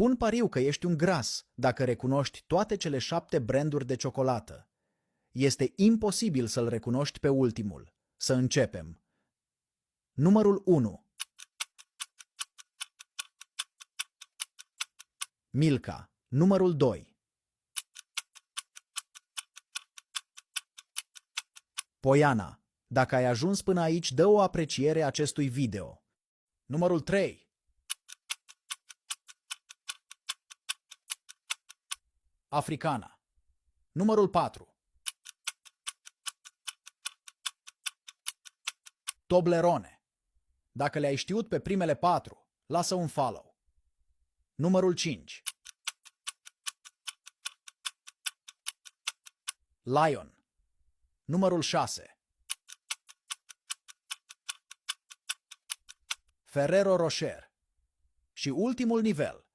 Pun pariu că ești un gras dacă recunoști toate cele 7 branduri de ciocolată. Este imposibil să-l recunoști pe ultimul. Să începem. Numărul 1. Milka. Numărul 2. Poiana. Dacă ai ajuns până aici, dă o apreciere acestui video. Numărul 3. Africana. Numărul 4. Toblerone. Dacă le-ai știut pe primele 4, lasă un follow. Numărul 5. Lion. Numărul 6. Ferrero Rocher. Și ultimul nivel,